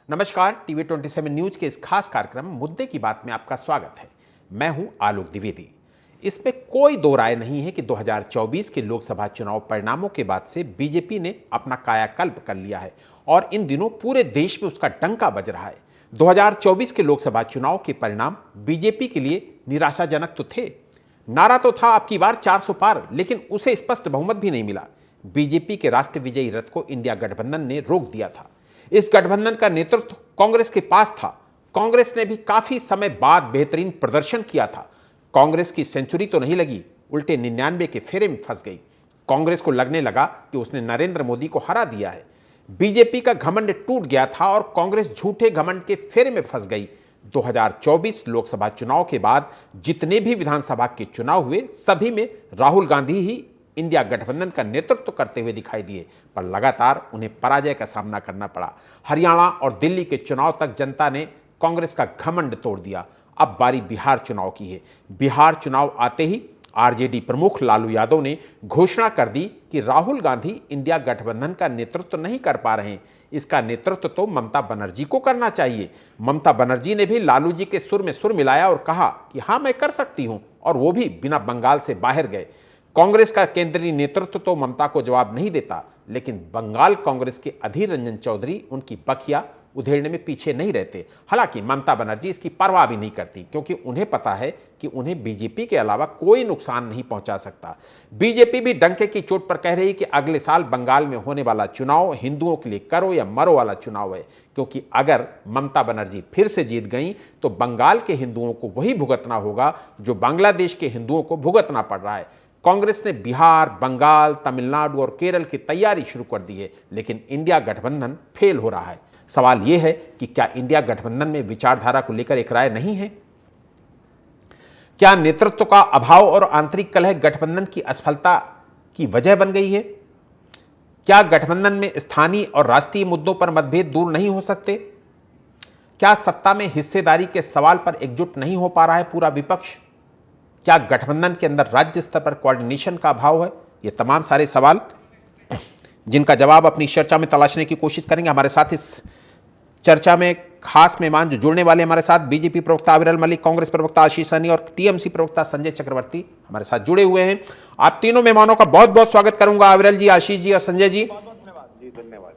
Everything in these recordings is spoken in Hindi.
नमस्कार, टीवी 27 न्यूज के इस खास कार्यक्रम मुद्दे की बात में आपका स्वागत है। मैं हूं आलोक द्विवेदी। इसमें कोई दो राय नहीं है कि 2024 के लोकसभा चुनाव परिणामों के बाद से बीजेपी ने अपना कायाकल्प कर लिया है और इन दिनों पूरे देश में उसका डंका बज रहा है। 2024 के लोकसभा चुनाव के परिणाम बीजेपी के लिए निराशाजनक तो थे। नारा तो था आपकी बार 400 पार, लेकिन उसे स्पष्ट बहुमत भी नहीं मिला। बीजेपी के राष्ट्र विजयी रथ को इंडिया गठबंधन ने रोक दिया था। इस गठबंधन का नेतृत्व कांग्रेस के पास था। कांग्रेस ने भी काफी समय बाद बेहतरीन प्रदर्शन किया था। कांग्रेस की सेंचुरी तो नहीं लगी, उल्टे 99 के फेरे में फंस गई। कांग्रेस को लगने लगा कि उसने नरेंद्र मोदी को हरा दिया है। बीजेपी का घमंड टूट गया था और कांग्रेस झूठे घमंड के फेरे में फंस गई। 2024 लोकसभा चुनाव के बाद जितने भी विधानसभा के चुनाव हुए, सभी में राहुल गांधी ही इंडिया गठबंधन का नेतृत्व करते हुए दिखाई दिए, पर लगातार उन्हें पराजय का सामना करना पड़ा। हरियाणा और दिल्ली के चुनाव तक जनता ने कांग्रेस का घमंड तोड़ दिया। अब बारी बिहार चुनाव की है। बिहार चुनाव आते ही आरजेडी प्रमुख लालू यादव ने घोषणा कर दी कि राहुल गांधी इंडिया गठबंधन का नेतृत्व नहीं कर पा रहे हैं। इसका नेतृत्व तो ममता बनर्जी को करना चाहिए। ममता बनर्जी ने भी लालू जी के सुर में सुर मिलाया और कहा कि हाँ, मैं कर सकती हूं, और वो भी बिना बंगाल से बाहर गए। कांग्रेस का केंद्रीय नेतृत्व तो ममता को जवाब नहीं देता, लेकिन बंगाल कांग्रेस के अधीर रंजन चौधरी उनकी बखिया उधेड़ने में पीछे नहीं रहते। हालांकि ममता बनर्जी इसकी परवाह भी नहीं करती, क्योंकि उन्हें पता है कि उन्हें बीजेपी के अलावा कोई नुकसान नहीं पहुंचा सकता। बीजेपी भी डंके की चोट पर कह रही कि अगले साल बंगाल में होने वाला चुनाव हिंदुओं के लिए करो या मरो वाला चुनाव है, क्योंकि अगर ममता बनर्जी फिर से जीत गई तो बंगाल के हिंदुओं को वही भुगतना होगा जो बांग्लादेश के हिंदुओं को भुगतना पड़ रहा है। कांग्रेस ने बिहार, बंगाल, तमिलनाडु और केरल की तैयारी शुरू कर दी है, लेकिन इंडिया गठबंधन फेल हो रहा है। सवाल यह है कि क्या इंडिया गठबंधन में विचारधारा को लेकर एक राय नहीं है? क्या नेतृत्व का अभाव और आंतरिक कलह गठबंधन की असफलता की वजह बन गई है? क्या गठबंधन में स्थानीय और राष्ट्रीय मुद्दों पर मतभेद दूर नहीं हो सकते? क्या सत्ता में हिस्सेदारी के सवाल पर एकजुट नहीं हो पा रहा है पूरा विपक्ष? क्या गठबंधन के अंदर राज्य स्तर पर कोऑर्डिनेशन का अभाव है? ये तमाम सारे सवाल जिनका जवाब अपनी चर्चा में तलाशने की कोशिश करेंगे। हमारे साथ इस चर्चा में खास मेहमान जो जुड़ने वाले हमारे साथ बीजेपी प्रवक्ता अविरल मलिक, कांग्रेस प्रवक्ता आशीष सहनी और टीएमसी प्रवक्ता संजय चक्रवर्ती हमारे साथ जुड़े हुए हैं। आप तीनों मेहमानों का बहुत बहुत स्वागत करूंगा, अविरल जी, आशीष जी और संजय जी। धन्यवाद।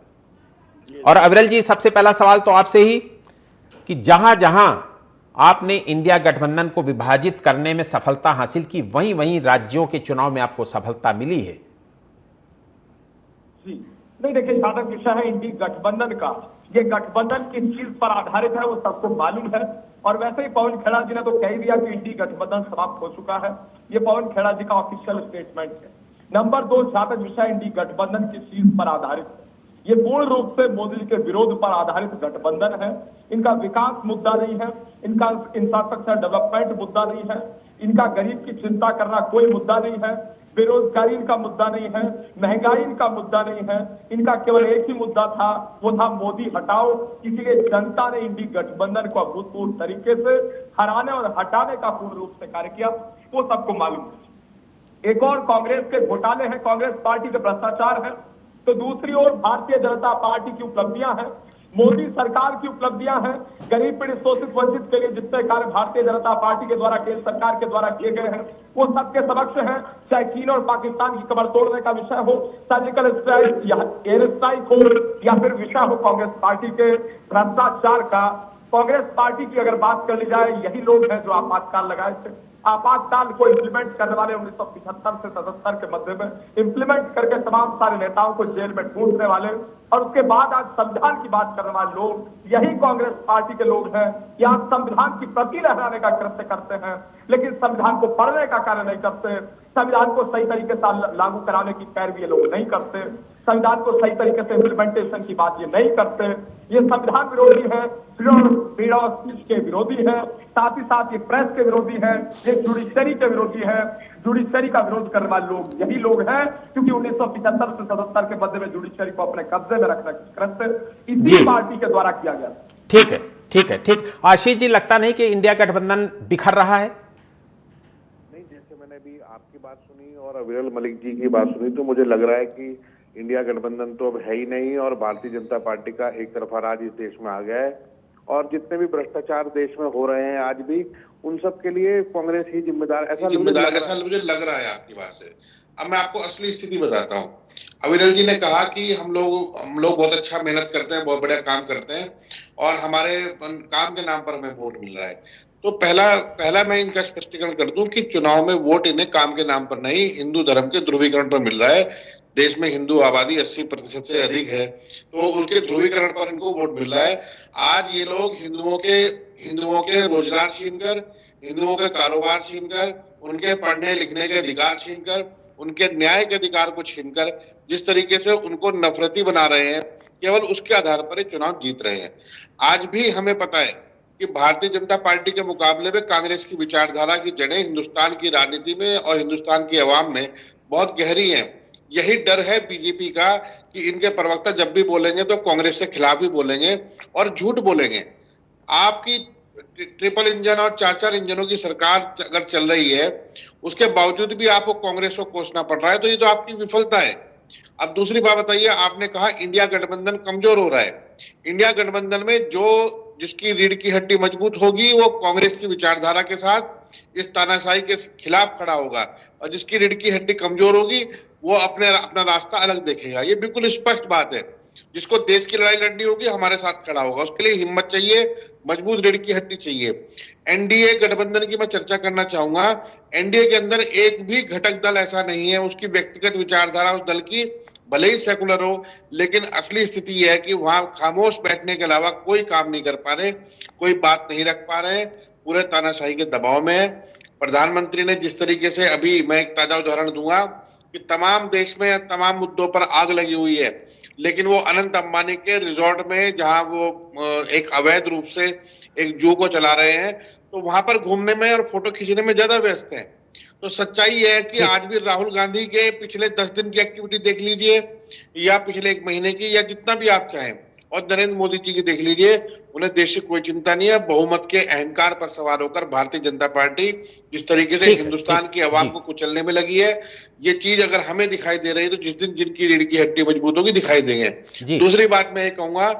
और अविरल जी, सबसे पहला सवाल तो आपसे ही कि जहां जहां आपने इंडिया गठबंधन को विभाजित करने में सफलता हासिल की, वहीं वहीं राज्यों के चुनाव में आपको सफलता मिली है। जी नहीं, देखिए, जहां तक विषय है इंडिया गठबंधन का, ये गठबंधन किस चीज पर आधारित है वो सबको मालूम है। और वैसे ही पवन खेड़ा जी ने तो कह ही दिया कि इंडिया गठबंधन समाप्त हो चुका है। ये पवन खेड़ा जी का ऑफिशियल स्टेटमेंट है। नंबर 2, जहां तक विषय इंडिया गठबंधन किस चीज पर आधारित है, ये पूर्ण रूप से मोदी जी के विरोध पर आधारित गठबंधन है। इनका विकास मुद्दा नहीं है, इनका इंफ्रास्ट्रक्चर डेवलपमेंट मुद्दा नहीं है, इनका गरीब की चिंता करना कोई मुद्दा नहीं है, बेरोजगारी इनका मुद्दा नहीं है, महंगाई इनका मुद्दा नहीं है। इनका केवल एक ही मुद्दा था, वो था मोदी हटाओ। इसीलिए जनता ने इंडिया गठबंधन को अभूतपूर्व तरीके से हराने और हटाने का पूर्ण रूप से कार्य किया, वो सबको मालूम है। एक और कांग्रेस के घोटाले हैं, कांग्रेस पार्टी के भ्रष्टाचार है, तो दूसरी ओर भारतीय जनता पार्टी की उपलब्धियां हैं, मोदी सरकार की उपलब्धियां हैं। गरीब पीड़ित शोषित वंचित के लिए जितने कार्य भारतीय जनता पार्टी के द्वारा, केंद्र सरकार के द्वारा किए गए हैं, वो सबके समक्ष हैं। चाहे चीन और पाकिस्तान की कमर तोड़ने का विषय हो, सर्जिकल स्ट्राइक या एयर स्ट्राइक हो, या फिर विषय हो कांग्रेस पार्टी के भ्रष्टाचार का। कांग्रेस पार्टी की अगर बात कर ली जाए, यही लोग हैं जो आपातकाल लगाए थे। आपातकाल को इम्प्लीमेंट करने वाले 1975 से 77 के मध्य में इम्प्लीमेंट करके तमाम सारे नेताओं को जेल में ढूंढने वाले, और उसके बाद आज संविधान की बात करने वाले लोग यही कांग्रेस पार्टी के लोग हैं। यहाँ संविधान की प्रति लहराने का कृत्य करते हैं, लेकिन संविधान को पढ़ने का कार्य नहीं करते। संविधान को सही तरीके से लागू कराने की पैरवी ये लोग नहीं करते। संविधान को सही तरीके से इम्प्लीमेंटेशन की बात ये नहीं करते। ये संविधान विरोधी है, फ्रीडम ऑफ स्पीच के विरोधी है, साथ ही साथ ये प्रेस के विरोधी है, ये जुडिशरी के विरोधी है। जुडिशरी का विरोध करने वाले लोग यही लोग हैं, क्योंकि 1975 से 77 के मध्य में जुडिशरी को अपने कब्जे में रखने का कृत्य इसी पार्टी के द्वारा किया गया। ठीक है, ठीक है, ठीक। आशीष जी, लगता नहीं कि इंडिया गठबंधन बिखर रहा है? नहीं, जैसे मैंने भी आपकी बात सुनी और अविरल मलिक जी की बात सुनी, तो मुझे लग रहा है कि इंडिया गठबंधन तो अब है ही नहीं और भारतीय जनता पार्टी का एक तरफा राज इस देश में आ गया है। और जितने भी भ्रष्टाचार देश में हो रहे हैं आज भी, उन सब के लिए कांग्रेस ही जिम्मेदार, ऐसा मुझे लग रहा है आपकी बात से। अब मैं आपको असली स्थिति बताता हूँ। अविरल जी ने कहा कि हम लोग बहुत अच्छा मेहनत करते हैं, बहुत बढ़िया काम करते हैं और हमारे काम के नाम पर हमें वोट मिल रहा है। तो पहला मैं इनका स्पष्टीकरण कर दूं कि चुनाव में वोट इन्हें काम के नाम पर नहीं, हिंदू धर्म के ध्रुवीकरण पर मिल रहा है। देश में हिंदू आबादी 80% से अधिक है, तो उसके ध्रुवीकरण पर इनको वोट मिल रहा है। आज ये लोग हिंदुओं के रोजगार छीनकर, हिंदुओं के कारोबार छीनकर, उनके पढ़ने लिखने के अधिकार छीनकर, उनके न्याय के अधिकार को छीनकर, जिस तरीके से उनको नफरती बना रहे हैं, केवल उसके आधार पर ये चुनाव जीत रहे हैं। आज भी हमें पता है कि भारतीय जनता पार्टी के मुकाबले में कांग्रेस की विचारधारा की जड़ें हिंदुस्तान की राजनीति में और हिंदुस्तान की आवाम में बहुत गहरी हैं। यही डर है बीजेपी का कि इनके प्रवक्ता जब भी बोलेंगे तो कांग्रेस के खिलाफ ही बोलेंगे और झूठ बोलेंगे। आपकी ट्रिपल इंजन और 4-4 इंजनों की सरकार अगर चल रही है, उसके बावजूद भी आपको कांग्रेस को कोसना पड़ रहा है, तो ये तो आपकी विफलता है। अब दूसरी बात बताइए, आपने कहा इंडिया गठबंधन कमजोर हो रहा है। इंडिया गठबंधन में जिसकी रीढ़ की हड्डी मजबूत होगी वो कांग्रेस की विचारधारा के साथ इस तानाशाही के खिलाफ खड़ा होगा, और जिसकी रीढ़ की हड्डी कमजोर होगी वो अपना रास्ता अलग देखेगा। ये बिल्कुल स्पष्ट बात है। जिसको देश की लड़ाई लड़नी होगी हमारे साथ खड़ा होगा, उसके लिए हिम्मत चाहिए, मजबूत रीढ़ की हड्डी चाहिए। एनडीए गठबंधन की मैं चर्चा करना चाहूंगा। एनडीए के अंदर एक भी घटक दल ऐसा नहीं है, उसकी व्यक्तिगत विचारधारा उस दल की भले ही सेकुलर हो, लेकिन असली स्थिति यह है कि वहां खामोश बैठने के अलावा कोई काम नहीं कर पा रहे, कोई बात नहीं रख पा रहे, पूरे तानाशाही के दबाव में है। प्रधानमंत्री ने जिस तरीके से, अभी मैं एक ताजा उदाहरण दूंगा कि तमाम देश में तमाम मुद्दों पर आग लगी हुई है, लेकिन वो अनंत अंबानी के रिजॉर्ट में, जहां वो एक अवैध रूप से एक जू को चला रहे हैं, तो वहां पर घूमने में और फोटो खींचने में ज्यादा व्यस्त हैं। तो सच्चाई यह है कि आज भी राहुल गांधी के पिछले 10 दिन की एक्टिविटी देख लीजिए, या पिछले 1 महीने की, या जितना भी आप चाहें, और नरेंद्र मोदी जी की देख लीजिए, उन्हें देश की कोई चिंता नहीं है। बहुमत के अहंकार पर सवार होकर भारतीय जनता पार्टी जिस तरीके से हिंदुस्तान की आवाम को कुचलने में लगी है, ये चीज अगर हमें दिखाई दे रही है तो जिस दिन जिनकी रीढ़ की हड्डी मजबूत होगी दिखाई देंगे। दूसरी बात मैं ये कहूंगा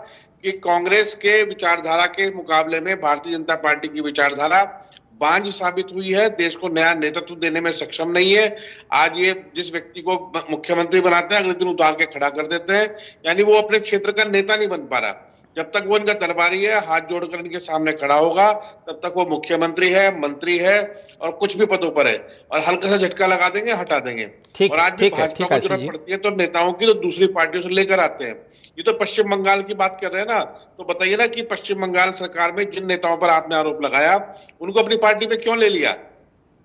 कि कांग्रेस के विचारधारा के मुकाबले में भारतीय जनता पार्टी की विचारधारा बांझ साबित हुई है, देश को नया नेतृत्व देने में सक्षम नहीं है। आज ये जिस व्यक्ति को मुख्यमंत्री बनाते हैं, अगले दिन उतार के खड़ा कर देते हैं, यानी वो अपने क्षेत्र का नेता नहीं बन पा रहा। जब तक वो इनका दरबारी है, हाथ जोड़कर इनके सामने खड़ा होगा, तब तक वो मुख्यमंत्री है, मंत्री है और कुछ भी पदों पर है, और हल्का सा झटका लगा देंगे, हटा देंगे। और आज भी भाजपा को जरूरत पड़ती है तो नेताओं की तो दूसरी पार्टियों से लेकर आते हैं। ये तो पश्चिम बंगाल की बात कर रहे हैं ना, तो बताइए ना कि पश्चिम बंगाल सरकार में जिन नेताओं पर आपने आरोप लगाया, उनको अपनी पार्टी में क्यों ले लिया?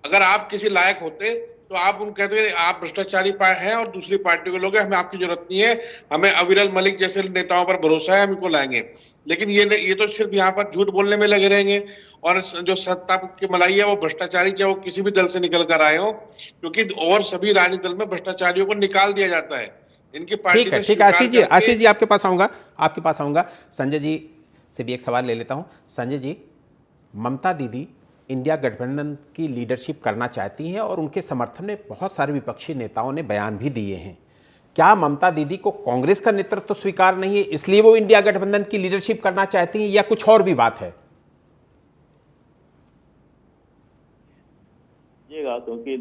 अगर आप किसी लायक होते तो आप उन कहते आप भ्रष्टाचारी हैं और दूसरी पार्टी को लोग, हमें आपकी जरूरत नहीं है, हमें अविरल मलिक जैसे नेताओं पर भरोसा है, हम इनको लाएंगे। लेकिन ये तो सिर्फ यहाँ पर झूठ बोलने में लगे रहेंगे, और जो सत्ता की मलाई है वो भ्रष्टाचारी, चाहे वो किसी भी दल से निकल कर आए हो, क्योंकि और सभी राजनीतिक दल में भ्रष्टाचारियों को निकाल दिया जाता है। इनकी पार्टी में ठीक है। आशीष जी आपके पास आऊंगा। संजय जी से भी एक सवाल ले लेता हूं। संजय जी, ममता दीदी इंडिया गठबंधन की लीडरशिप करना चाहती हैं और उनके समर्थन में बहुत सारे विपक्षी नेताओं ने बयान भी दिए हैं। क्या ममता दीदी को कांग्रेस का नेतृत्व स्वीकार नहीं है, इसलिए वो इंडिया गठबंधन की लीडरशिप करना चाहती हैं, या कुछ और भी बात है? क्योंकि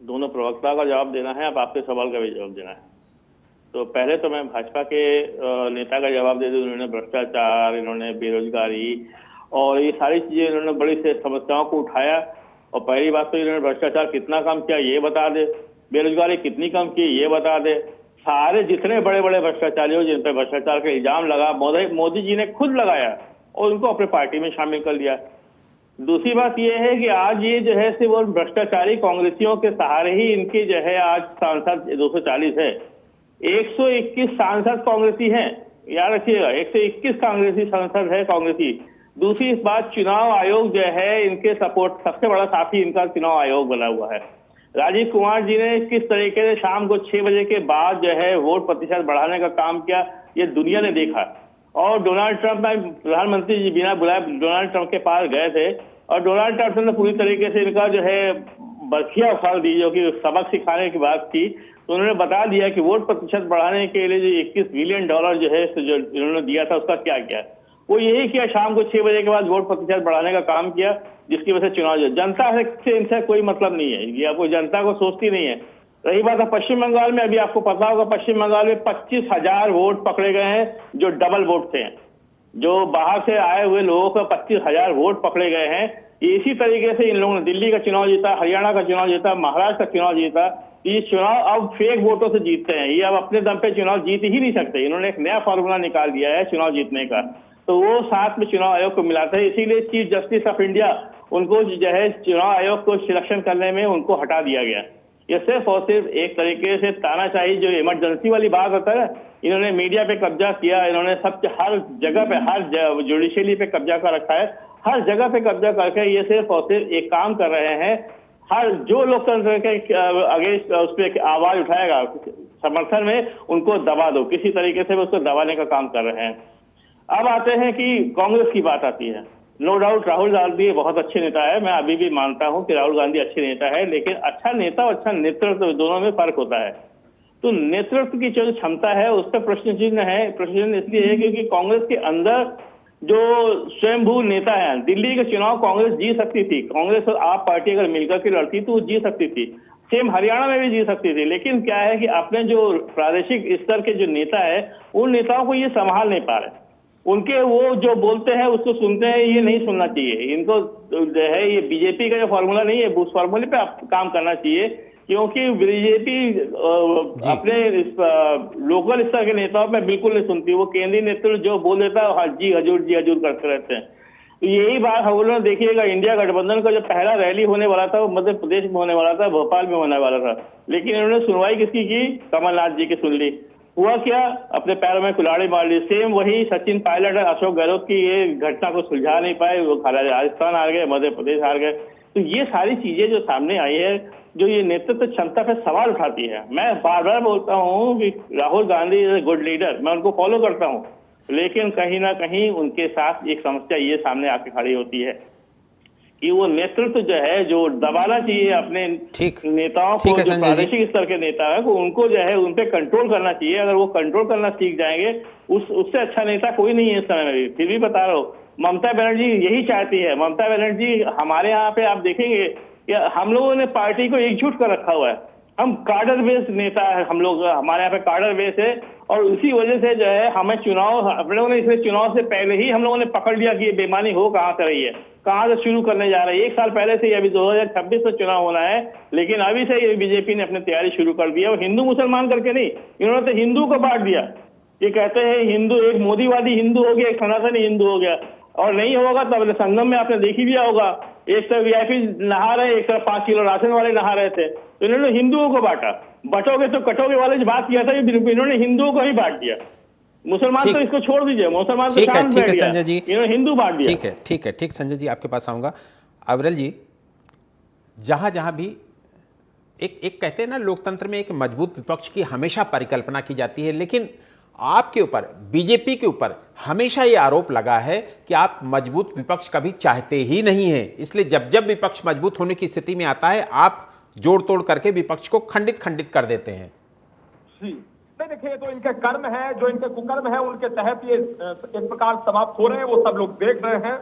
दोनों प्रवक्ता का जवाब देना है, अब आपके सवाल का भी जवाब देना है। तो पहले तो मैं भाजपा के नेता का जवाब दे दूं। इन्होंने भ्रष्टाचार, इन्होंने बेरोजगारी और ये सारी चीजें इन्होंने बड़ी से समस्याओं को उठाया। और पहली बात तो इन्होंने भ्रष्टाचार कितना कम किया ये बता दे, बेरोजगारी कितनी कम की ये बता दे। सारे जितने बड़े बड़े भ्रष्टाचारियों जिन पर भ्रष्टाचार का इल्जाम लगा, मोदी जी ने खुद लगाया और उनको अपने पार्टी में शामिल कर लिया। दूसरी बात यह है कि आज ये जो है सिर्फ भ्रष्टाचारी कांग्रेसियों के सहारे ही इनके जो है आज सांसद 240 है। 121 सांसद कांग्रेसी हैं, याद रखिएगा, 121 कांग्रेसी सांसद है कांग्रेसी। दूसरी बात, चुनाव आयोग जो है इनके सपोर्ट, सबसे बड़ा साथी इनका चुनाव आयोग बना हुआ है। राजीव कुमार जी ने किस तरीके से शाम को 6 बजे के बाद जो है वोट प्रतिशत बढ़ाने का काम किया, ये दुनिया ने देखा। और डोनाल्ड ट्रंप, प्रधानमंत्री जी बिना बुलाए डोनाल्ड ट्रंप के पास गए थे और डोनाल्ड ट्रंप ने पूरी तरीके से इनका जो है बर्खिया उखाड़ दी, जो कि सबक सिखाने की बात थी। तो उन्होंने बता दिया कि वोट प्रतिशत बढ़ाने के लिए जो $21 बिलियन जो है जो इन्होंने दिया था उसका क्या किया। वो यही किया, शाम को 6 बजे के बाद वोट प्रतिशत बढ़ाने का काम किया, जिसकी वजह से चुनाव जनता से इनसे कोई मतलब नहीं है, ये आपको जनता को सोचती नहीं है। रही बात है पश्चिम बंगाल में, अभी आपको पता होगा पश्चिम बंगाल में 25,000 वोट पकड़े गए हैं जो डबल वोट थे, जो बाहर से आए हुए लोगों का 25,000 वोट पकड़े गए हैं। इसी तरीके से इन लोगों ने दिल्ली का चुनाव जीता, हरियाणा का चुनाव जीता, महाराष्ट्र का चुनाव जीता। ये चुनाव अब फेक वोटों से जीतते हैं, ये अब अपने दम पे चुनाव जीत ही नहीं सकते। इन्होंने एक नया फॉर्मूला निकाल दिया है चुनाव जीतने का, तो वो साथ में चुनाव आयोग को मिलाते हैं। इसीलिए चीफ जस्टिस ऑफ इंडिया उनको जो है चुनाव आयोग को सिलेक्शन करने में उनको हटा दिया गया। ये सिर्फ और सिर्फ एक तरीके से तानाशाही, जो इमरजेंसी वाली बात होता है, इन्होंने मीडिया पे कब्जा किया, इन्होंने सब हर जगह पे, हर जुडिशियली पे कब्जा कर रखा है, हर जगह पे कब्जा करके ये सिर्फ और सिर्फ एक काम कर रहे हैं, हर जो लोकतंत्र के अगेंस्ट उस पर आवाज उठाएगा समर्थन में उनको दबा दो, किसी तरीके से उसको दबाने का काम कर रहे हैं। अब आते हैं कि कांग्रेस की बात आती है। नो डाउट राहुल गांधी बहुत अच्छे नेता है, मैं अभी भी मानता हूं कि राहुल गांधी अच्छे नेता है, लेकिन अच्छा नेता और अच्छा नेतृत्व दोनों में फर्क होता है। तो नेतृत्व की जो क्षमता है उस पर प्रश्न चिन्ह है। प्रश्न चिन्ह इसलिए है क्योंकि कांग्रेस के अंदर जो स्वयंभू नेता है, दिल्ली के चुनाव कांग्रेस जीत सकती थी, कांग्रेस और आप पार्टी अगर मिलकर के लड़ती तो वो जीत सकती थी, सेम हरियाणा में भी जीत सकती थी। लेकिन क्या है कि अपने जो प्रादेशिक स्तर के जो नेता है उन नेताओं को ये संभाल नहीं पा रहे, उनके वो जो बोलते हैं उसको सुनते हैं, ये नहीं सुनना चाहिए इनको। जो है ये बीजेपी का जो फॉर्मूला नहीं है, उस फॉर्मूले पे काम करना चाहिए, क्योंकि बीजेपी अपने लोकल स्तर के नेताओं में बिल्कुल नहीं सुनती। वो केंद्रीय नेतृत्व जो बोल देता है जी हजूर करते रहते हैं। तो यही बात हम लोग देखिएगा, इंडिया गठबंधन का जो पहला रैली होने वाला था वो मध्य प्रदेश में होने वाला था, भोपाल में होने वाला था, लेकिन इन्होंने सुनवाई किसकी की? कमलनाथ जी की सुन ली। हुआ क्या? अपने पैरों में कुल्हाड़ी मार ली। सेम वही सचिन पायलट और अशोक गहलोत की ये घटना को सुलझा नहीं पाए, वो राजस्थान हार गए, मध्य प्रदेश हार गए। तो ये सारी चीजें जो सामने आई है, जो ये नेतृत्व क्षमता पे सवाल उठाती है। मैं बार बार बोलता हूँ कि Rahul Gandhi is a good leader, मैं उनको फॉलो करता हूँ, लेकिन कहीं ना कहीं उनके साथ एक समस्या ये सामने आके खड़ी होती है कि वो नेतृत्व जो है, जो दबाना चाहिए अपने नेताओं को, जो प्रादेशिक स्तर के नेता है उनको जो है उन पे कंट्रोल करना चाहिए। अगर वो कंट्रोल करना सीख जाएंगे, उससे अच्छा नेता कोई नहीं है इस समय में भी। फिर भी बता रहा हूँ, ममता बनर्जी यही चाहती है। ममता बनर्जी हमारे यहाँ पे आप देखेंगे कि हम लोगों ने पार्टी को एकजुट कर रखा हुआ है, हम कार्डर बेस्ड नेता है, हम लोग हमारे यहाँ पे कार्डर बेस है, और उसी वजह से जो है हमें चुनाव, हम लोगों ने इसलिए चुनाव से पहले ही हम लोगों ने पकड़ लिया कि ये बेईमानी हो कहाँ से रही है, कहाँ से शुरू करने जा रही है। 1 साल पहले से, अभी 2026 में चुनाव होना है, लेकिन अभी से ये बीजेपी ने अपनी तैयारी शुरू कर दी है। और हिंदू मुसलमान करके नहीं, इन्होंने तो हिंदू को बांट दिया। ये कहते हैं हिंदू, एक मोदीवादी हिंदू हो गया, एक सनातनी हिंदू हो गया, और नहीं होगा तो अपने संगम में आपने देख ही लिया होगा, एक तरफ वीआईपी नहा रहे, एक तरफ 5 किलो राशन वाले नहा रहे थे। तो इन्होंने हिंदुओं को बांटा, बटोगे तो कटोगे वाले जो बात किया था, इन्होंने हिंदुओं को ही बांट दिया। मुसलमान तो इसको छोड़ दीजिए, मुसलमान तो शांत बैठ गया, संजय जी इन्होंने हिंदू बांट दिया। ठीक संजय जी, आपके पास आऊंगा। अविरल जी, जहां जहां भी एक कहते हैं ना, लोकतंत्र में एक मजबूत विपक्ष की हमेशा परिकल्पना की जाती है, लेकिन आपके ऊपर, बीजेपी के ऊपर हमेशा ये आरोप लगा है कि आप मजबूत विपक्ष कभी चाहते ही नहीं हैं, इसलिए जब जब विपक्ष मजबूत होने की स्थिति में आता है आप जोड़ तोड़ करके विपक्ष को खंडित कर देते हैं। जी नहीं, देखिए, तो इनके कर्म है, जो इनके कुकर्म है, उनके तहत ये एक प्रकार समाप्त हो रहे हैं, वो सब लोग देख रहे हैं।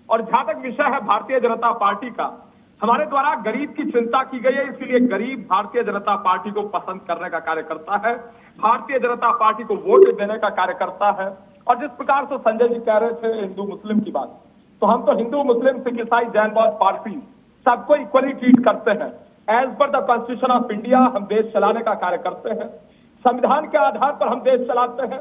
और जहां तक विषय है भारतीय जनता पार्टी का, हमारे द्वारा गरीब की चिंता की गई है, इसलिए गरीब भारतीय जनता पार्टी को पसंद करने का कार्य करता है, भारतीय जनता पार्टी को वोट देने का कार्य करता है। और जिस प्रकार से संजय जी कह रहे थे हिंदू मुस्लिम की बात, तो हम तो हिंदू मुस्लिम सिख ईसाई जैन बौद्ध पार्सी सबको इक्वली ट्रीट करते हैं। As per the constitution of India हम देश चलाने का कार्य करते हैं, संविधान के आधार पर हम देश चलाते हैं,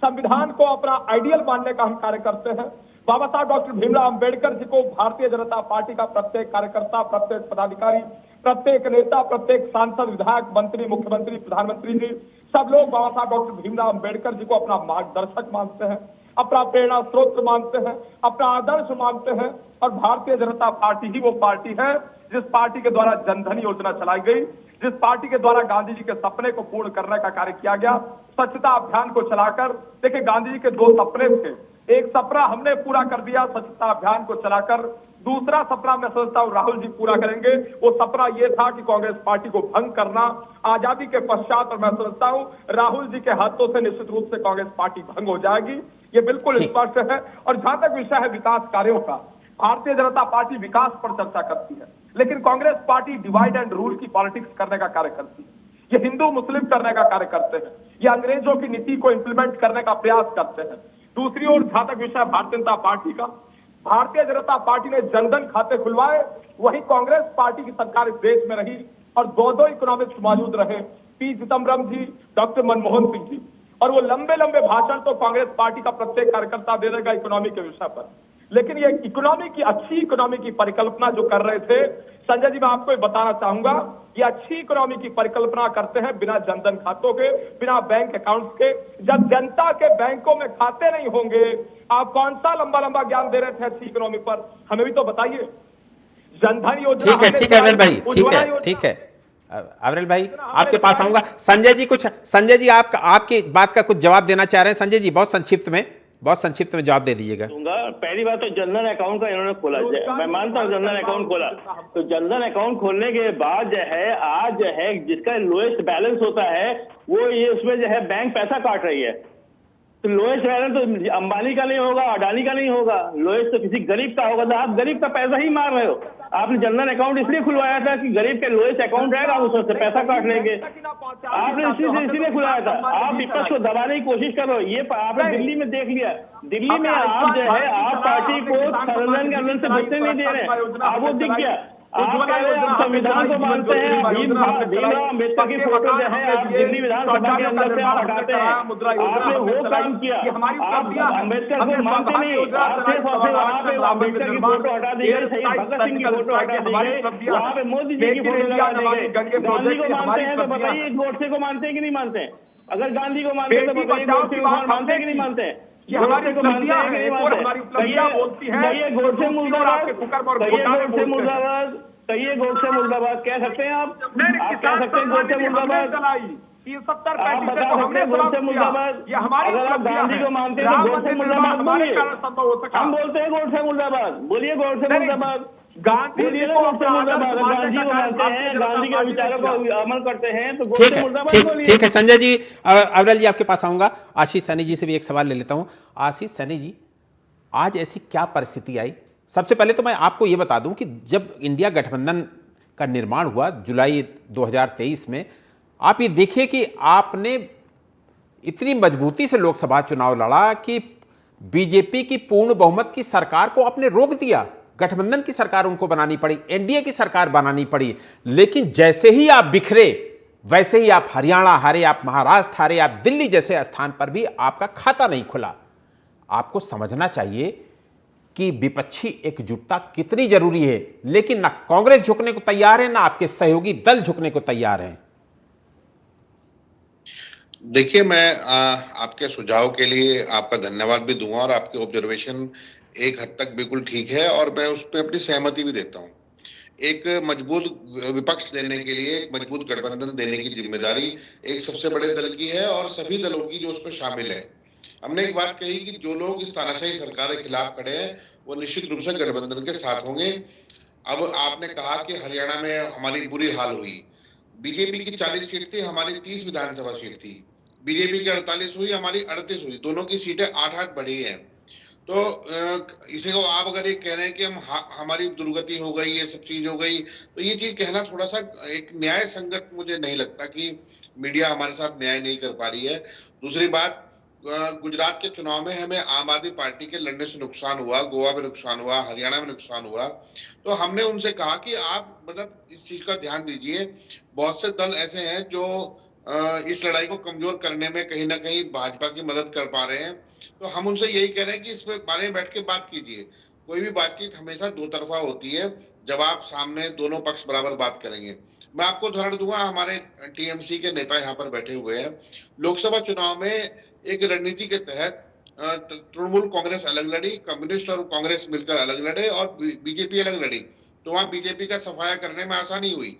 संविधान को अपना आइडियल मानने का हम कार्य करते हैं। बाबा साहब डॉक्टर भीमराव अंबेडकर जी को भारतीय जनता पार्टी का प्रत्येक कार्यकर्ता, प्रत्येक पदाधिकारी, प्रत्येक नेता, प्रत्येक सांसद, विधायक, मंत्री, मुख्यमंत्री, प्रधानमंत्री जी, सब लोग बाबा साहब डॉक्टर भीमराव अंबेडकर जी को अपना मार्गदर्शक मानते हैं। अपना प्रेरणा स्रोत मानते हैं, अपना आदर्श मानते हैं। और भारतीय जनता पार्टी ही वो पार्टी है जिस पार्टी के द्वारा जनधन योजना चलाई गई, जिस पार्टी के द्वारा गांधी जी के सपने को पूर्ण करने का कार्य किया गया, स्वच्छता अभियान को चलाकर। देखिए, गांधी जी के दो सपने थे, एक सपना हमने पूरा कर दिया स्वच्छता अभियान को चलाकर, दूसरा सपना मैं समझता हूं राहुल जी पूरा करेंगे। वो सपना ये था कि कांग्रेस पार्टी को भंग करना। आजादी के पश्चात, और मैं समझता हूं राहुल जी के हाथों से निश्चित रूप से कांग्रेस पार्टी भंग हो जाएगी, ये बिल्कुल स्पष्ट है। और जहां तक विषय है विकास कार्यों का, भारतीय जनता पार्टी विकास पर चर्चा करती है, लेकिन Congress party divide and rule की पॉलिटिक्स करने का कार्य करती है। ये हिंदू मुस्लिम करने का कार्य करते हैं, ये अंग्रेजों की नीति को इंप्लीमेंट करने का प्रयास करते हैं। दूसरी ओर जहां तक विषय भारतीय जनता पार्टी का, भारतीय जनता पार्टी ने जनधन खाते खुलवाए, वहीं कांग्रेस पार्टी की सरकार इस देश में रही और दो इकोनॉमिक्स मौजूद रहे, पी चिदम्बरम जी, डॉक्टर मनमोहन सिंह जी। और वो लंबे लंबे भाषण तो कांग्रेस पार्टी का प्रत्येक कार्यकर्ता दे देगा इकोनॉमी के विषय पर, लेकिन ये इकोनॉमी की, अच्छी इकोनॉमी की परिकल्पना जो कर रहे थे, संजय जी मैं आपको ये बताना चाहूंगा, ये अच्छी इकोनॉमी की परिकल्पना करते हैं बिना जनधन खातों के, बिना बैंक अकाउंट्स के। जब जनता के बैंकों में खाते नहीं होंगे, आप कौन सा लंबा लंबा ज्ञान दे रहे थे अच्छी इकोनॉमी पर, हमें भी तो बताइए। जनधन योजना, ठीक है अविरल भाई, ठीक है अविरल भाई, आपके पास आऊंगा। संजय जी आपकी बात का कुछ जवाब देना चाह रहे हैं। संजय जी बहुत संक्षिप्त में जवाब दे दीजिएगा। पहली बात तो जनधन अकाउंट का इन्होंने खोला, मैं मानता हूँ जनधन अकाउंट खोला, तो जनधन अकाउंट खोलने के बाद जो है, आज जो है जिसका लोएस्ट बैलेंस होता है वो ये उसमें जो है बैंक पैसा काट रही है। तो लोएस्ट बैलेंस तो अंबानी का नहीं होगा, अडानी का नहीं होगा, लोएस्ट तो किसी गरीब का होगा। तो आप गरीब का पैसा ही मार रहे हो। आपने जनधन अकाउंट इसलिए खुलवाया था कि गरीब के लोएस्ट अकाउंट रहेगा, आप उससे पैसा काट लेंगे। आपने इसीलिए खुलवाया था। आप विपक्ष को दबाने की कोशिश करो, ये आपने दिल्ली में देख लिया। दिल्ली में आप जो है, आप पार्टी को संविधान के अंदर से बचने नहीं दे रहे, आप वो दिख गया। आप कह रहे हैं आप संविधान को मानते हैं, भीमराव अम्बेडकर की फोटो जो है आप दिल्ली विधानसभा के अंदर से आप हटाते हैं। आपने वो काम किया, आप अम्बेडकर को मानते नहीं, आप सिर्फ वहाँ पे अम्बेडकर की फोटो हटा दी गई, शहीद भगत सिंह की फोटो हटा दी गई, वहाँ पे मोदी जी की फोटो लगा दी गई। गांधी को मानते हैं तो बताइए गोडसे को मानते हैं कि नहीं मानते हैं? अगर गांधी को मानते हैं तो बताइए गोडसे को मानते हैं कि नहीं मानते हैं? गोडसे को मानते हैं कि नहीं मानते? कहिए गोडसे मुर्दाबाद, कहिए गोडसे मुर्दाबाद, कहिए गोडसे मुर्दाबाद कह सकते हैं आप कह सकते हैं गोडसे मुर्दाबाद, आप बता सकते हैं गोडसे मुर्दाबाद। अगर आप गांधी को मानते हैं तो गोडसे मुर्दाबाद बोलिए, हम बोलते हैं गोडसे मुर्दाबाद, बोलिए गोडसे मुर्दाबाद, बोलिए ना गोडसे मुर्दाबाद। अगर गांधी को मानते हैं, गांधी के विचारों को अमल करते हैं तो गोडसे मुर्दाबाद बोलिए। ठीक है संजय जी, अविरल जी आपके पास आऊंगा। आशीष सैनी जी से भी एक सवाल ले लेता हूं। आशीष सैनी जी, आज ऐसी क्या परिस्थिति आई? सबसे पहले तो मैं आपको यह बता दूं कि जब इंडिया गठबंधन का निर्माण हुआ जुलाई 2023 में, आप ये देखिए कि आपने इतनी मजबूती से लोकसभा चुनाव लड़ा कि बीजेपी की पूर्ण बहुमत की सरकार को आपने रोक दिया। गठबंधन की सरकार उनको बनानी पड़ी, एनडीए की सरकार बनानी पड़ी। लेकिन जैसे ही आप बिखरे, वैसे ही आप हरियाणा हारे, आप महाराष्ट्र हारे, आप दिल्ली जैसे स्थान पर भी आपका खाता नहीं खुला। आपको समझना चाहिए कि विपक्षी एकजुटता कितनी जरूरी है, लेकिन ना कांग्रेस झुकने को तैयार है, ना आपके सहयोगी दल झुकने को तैयार हैं। देखिए, मैं आपके सुझाव के लिए आपका धन्यवाद भी दूंगा और आपके ऑब्जर्वेशन एक हद तक बिल्कुल ठीक है और मैं उस पर अपनी सहमति भी देता हूं। एक मजबूत विपक्ष देने के लिए, एक मजबूत गठबंधन देने की जिम्मेदारी एक सबसे बड़े दल की है और सभी दलों की जो उसमें शामिल है। हमने एक बात कही कि जो लोग इस तानाशाही सरकार के खिलाफ खड़े हैं वो निश्चित रूप से गठबंधन के साथ होंगे। अब आपने कहा कि हरियाणा में हमारी बुरी हाल हुई, बीजेपी की 40 सीट थी, हमारी 30 विधानसभा सीट थी, बीजेपी की 48 हुई, हमारी 38 हुई, दोनों की सीटें 8-8 बढ़ी हैं। तो इसे को आप अगर ये कह रहे हैं कि हमारी दुर्गति हो गई, ये सब चीज हो गई, तो ये चीज कहना थोड़ा सा एक न्याय संगत मुझे नहीं लगता कि मीडिया हमारे साथ न्याय नहीं कर पा रही है। दूसरी बात, गुजरात के चुनाव में हमें आम आदमी पार्टी के लड़ने से नुकसान हुआ, गोवा में नुकसान हुआ, हरियाणा में नुकसान हुआ, तो हमने उनसे कहा कि आप मतलब इस चीज का ध्यान दीजिए। बहुत से दल ऐसे हैं जो इस लड़ाई को कमजोर करने में कहीं ना कहीं भाजपा की मदद कर पा रहे हैं, तो हम उनसे यही कह रहे हैं कि इस बारे में बैठ के बात कीजिए। कोई भी बातचीत हमेशा दो तरफा होती है, जब आप सामने दोनों पक्ष बराबर बात करेंगे। मैं आपको उदाहरण दूंगा, हमारे टीएमसी के नेता यहाँ पर बैठे हुए हैं। लोकसभा चुनाव में एक रणनीति के तहत तृणमूल कांग्रेस अलग लड़ी, कम्युनिस्ट और कांग्रेस मिलकर अलग लड़े और बीजेपी अलग लड़ी, तो वहां बीजेपी का सफाया करने में आसानी हुई।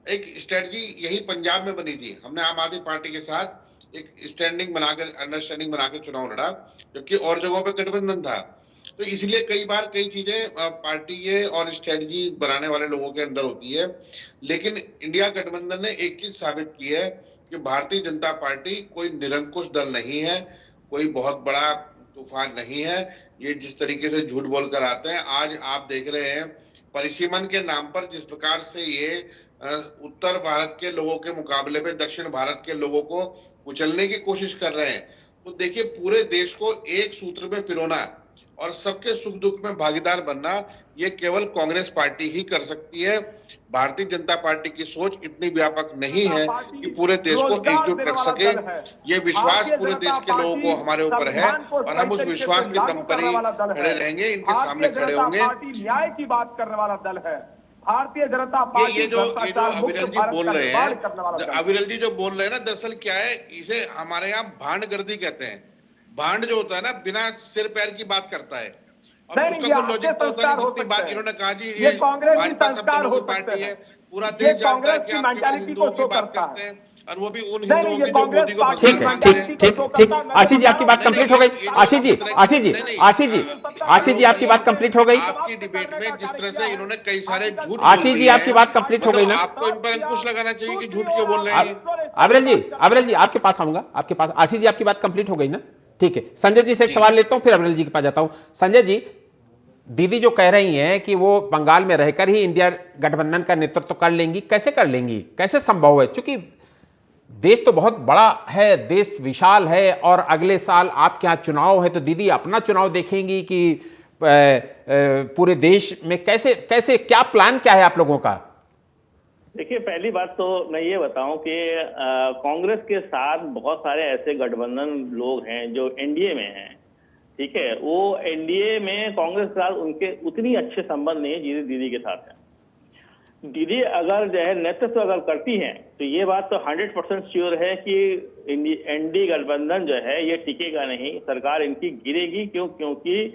एक स्ट्रेटजी यही पंजाब में बनी थी, हमने आम आदमी पार्टी के साथ एक अंडरस्टैंडिंग बनाकर चुनाव लड़ा, जबकि और जगहों पे गठबंधन था। तो इसलिए कई बार कई चीजें पार्टी और स्ट्रेटजी बनाने वाले लोगों के अंदर होती है। लेकिन इंडिया गठबंधन ने एक चीज साबित की है कि भारतीय जनता पार्टी कोई निरंकुश दल नहीं है, कोई बहुत बड़ा तूफान नहीं है। ये जिस तरीके से झूठ बोलकर आते हैं, आज आप देख रहे हैं परिसीमन के नाम पर जिस प्रकार से ये उत्तर भारत के लोगों के मुकाबले में दक्षिण भारत के लोगों को कुचलने की कोशिश कर रहे हैं। तो देखिए, पूरे देश को एक सूत्र में पिरोना और सबके सुख दुख में भागीदार बनना, ये केवल कांग्रेस पार्टी ही कर सकती है। भारतीय जनता पार्टी की सोच इतनी व्यापक नहीं है कि पूरे देश को एकजुट रख सके। ये विश्वास पूरे देश के लोगों को हमारे ऊपर है और हम उस विश्वास के दम पर ही खड़े रहेंगे, इनके सामने खड़े होंगे। न्याय की बात करने वाला दल है भारतीय जनता पार्टी। ये जो अविरल जी बोल रहे हैं, अविरल जी जो बोल रहे हैं ना, दरअसल क्या है, इसे हमारे यहाँ भांडगर्दी कहते हैं। भांड जो होता है ना, बिना सिर पैर की बात करता है, और उसका कोई लॉजिक तो होता नहीं। जितनी बात इन्होंने कहा जी, ये भाजपा सब दलों की पार्टी है, पूरा देश जानता है कि आप केवल हिंदुओं की बात करते हैं, और वो भी उन हिंदुओं की जो मोदी को ठीक है, ठीक। आशीष जी, आपकी बात कंप्लीट हो गई। आशीष जी आपकी बात कंप्लीट हो गई। आपकी डिबेट में जिस तरह से इन्होंने कई सारे झूठ, आशीष जी आपकी बात कंप्लीट हो गई ना? आपको इन पर अंकुश लगाना चाहिए कि झूठ क्यों बोल रहे हैं। अविरल जी आपके पास आऊंगा, आपके पास। आशीष जी आपकी बात कंप्लीट हो गई ना? ठीक है, संजय जी से एक सवाल लेता हूं, फिर अविरल जी के पास जाता हूं। संजय जी, दीदी जो कह रही हैं कि वो बंगाल में रहकर ही इंडिया गठबंधन का नेतृत्व कर लेंगी, कैसे कर लेंगी, कैसे संभव है? क्योंकि देश तो बहुत बड़ा है, देश विशाल है, और अगले साल आपके यहाँ चुनाव है, तो दीदी अपना चुनाव देखेंगी कि पूरे देश में कैसे कैसे, क्या प्लान क्या है आप लोगों का? देखिए, पहली बात तो मैं ये बताऊं कि कांग्रेस के साथ बहुत सारे ऐसे गठबंधन लोग हैं जो एनडीए में हैं, ठीक है। वो एनडीए में कांग्रेस के साथ उनके उतनी अच्छे संबंध नहीं है जितने दीदी के साथ है। दीदी अगर जो है नेतृत्व अगर करती हैं, तो ये बात तो 100% श्योर है कि एनडीए गठबंधन जो है ये टिकेगा नहीं, सरकार इनकी गिरेगी। क्योंकि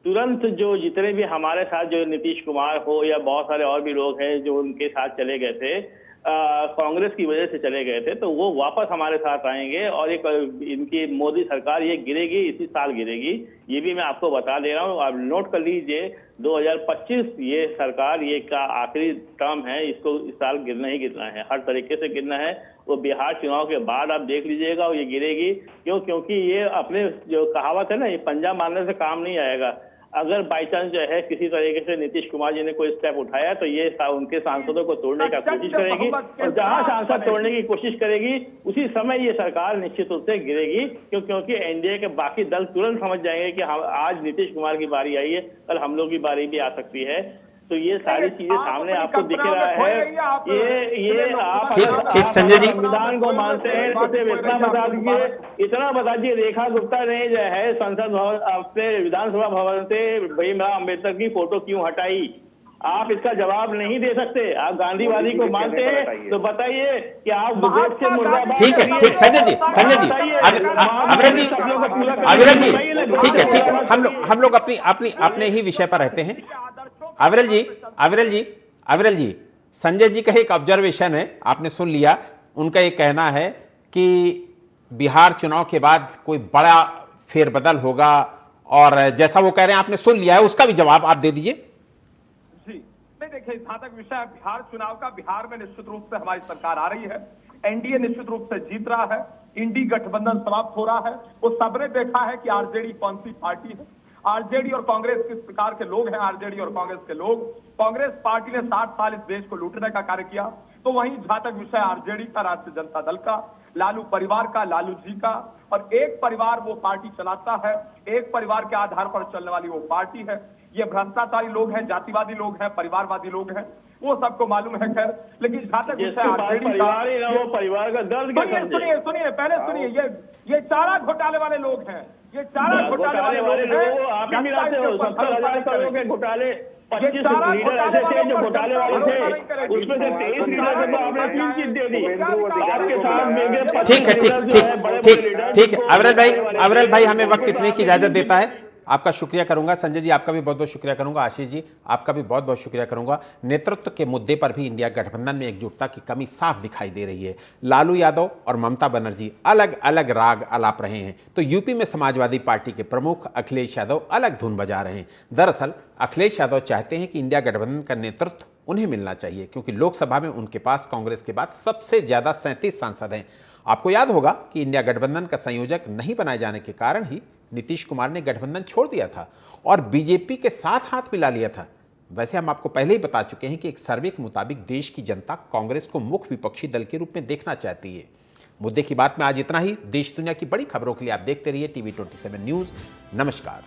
तुरंत जो जितने भी हमारे साथ जो नीतीश कुमार हो या बहुत सारे और भी लोग हैं जो उनके साथ चले गए थे, कांग्रेस की वजह से चले गए थे, तो वो वापस हमारे साथ आएंगे और एक इनकी मोदी सरकार ये गिरेगी, इसी साल गिरेगी। ये भी मैं आपको बता दे रहा हूँ, आप नोट कर लीजिए। 2025 ये सरकार ये का आखिरी टर्म है, इसको इस साल गिरना ही गिरना है, हर तरीके से गिरना है। वो बिहार चुनाव के बाद आप देख लीजिएगा ये गिरेगी। क्योंकि ये अपने जो कहावत है ना, ये पंजा मारने से काम नहीं आएगा। अगर बाई चांस जो है किसी तरीके से नीतीश कुमार जी ने कोई स्टेप उठाया, तो ये उनके सांसदों को तोड़ने का कोशिश करेगी, और जहां सांसद तोड़ने की कोशिश करेगी उसी समय ये सरकार निश्चित रूप से गिरेगी। क्योंकि एनडीए के बाकी दल तुरंत समझ जाएंगे कि हम आज नीतीश कुमार की बारी आई है, कल हम लोग की बारी भी आ सकती है। तो ये सारी चीजें सामने आपको दिख रहा है। ये आप ठीक संजय जी, संविधान को मानते हैं तो सिर्फ इतना बता दीजिए, रेखा गुप्ता ने जो है संसद भवन से, विधानसभा भवन से भीमराव अम्बेडकर की फोटो क्यों हटाई? आप इसका जवाब नहीं दे सकते। आप गांधीवादी को मानते हैं तो बताइए कि आप विदेश से मुर्दाबाद। ठीक है, ठीक संजय जी, अविरल जी, ठीक है, हम लोग अपने ही विषय पर रहते हैं। अविरल जी, संजय जी का एक ऑब्जर्वेशन है, आपने सुन लिया। उनका ये कहना है कि बिहार चुनाव के बाद कोई बड़ा फेरबदल होगा, और जैसा वो कह रहे हैं आपने सुन लिया है, उसका भी जवाब आप दे दीजिए। जी नहीं, देखिए, जहां तक विषय है बिहार चुनाव का, बिहार में निश्चित रूप से हमारी सरकार आ रही है, एनडीए निश्चित रूप से जीत रहा है, इंडी गठबंधन समाप्त हो रहा है। वो सबने देखा है कि आरजेडी कौन सी पार्टी है, आरजेडी और कांग्रेस किस प्रकार के लोग हैं। आरजेडी और कांग्रेस के लोग, कांग्रेस पार्टी ने 60 साल इस देश को लूटने का कार्य किया, तो वहीं जहां तक विषय आरजेडी का, राष्ट्रीय जनता दल का, लालू परिवार का, लालू जी का, और एक परिवार वो पार्टी चलाता है, एक परिवार के आधार पर चलने वाली वो पार्टी है। ये भ्रष्टाचारी लोग हैं, जातिवादी लोग हैं, परिवारवादी लोग हैं, वो सबको मालूम है। खैर, लेकिन जहां तक विषय आरजेडी का, वो परिवार का दर्द, सुनिए पहले सुनिए, ये चारा घोटाले वाले लोग हैं, ये चारा घोटाले वाले लोग, आप ही मिलाते हो 70,000 करोड़ के घोटाले, 25 लीडर ऐसे थे जो घोटाले वाले थे, उसमें से 23 लीडर को आपने 3 सीट दे दी। आपके साथ मेरे 25 ठीक है, लीडर जो है, बड़े-बड़े लीडर, ठीक है। जिनको अविरल भाई हमें वक्त इतने की इजाजत देता है। आपका शुक्रिया करूंगा। संजय जी आपका भी बहुत बहुत शुक्रिया करूंगा। आशीष जी आपका भी बहुत बहुत शुक्रिया करूंगा। नेतृत्व के मुद्दे पर भी इंडिया गठबंधन में एकजुटता की कमी साफ दिखाई दे रही है। लालू यादव और ममता बनर्जी अलग अलग राग अलाप रहे हैं, तो यूपी में समाजवादी पार्टी के प्रमुख अखिलेश यादव अलग धुन बजा रहे हैं। दरअसल अखिलेश यादव चाहते हैं कि इंडिया गठबंधन का नेतृत्व उन्हें मिलना चाहिए, क्योंकि लोकसभा में उनके पास कांग्रेस के बाद सबसे ज्यादा 37 सांसद हैं। आपको याद होगा कि इंडिया गठबंधन का संयोजक नहीं बनाए जाने के कारण ही नीतीश कुमार ने गठबंधन छोड़ दिया था और बीजेपी के साथ हाथ मिला लिया था। वैसे हम आपको पहले ही बता चुके हैं कि एक सर्वे के मुताबिक देश की जनता कांग्रेस को मुख्य विपक्षी दल के रूप में देखना चाहती है। मुद्दे की बात में आज इतना ही। देश दुनिया की बड़ी खबरों के लिए आप देखते रहिए TV 27 न्यूज़। नमस्कार।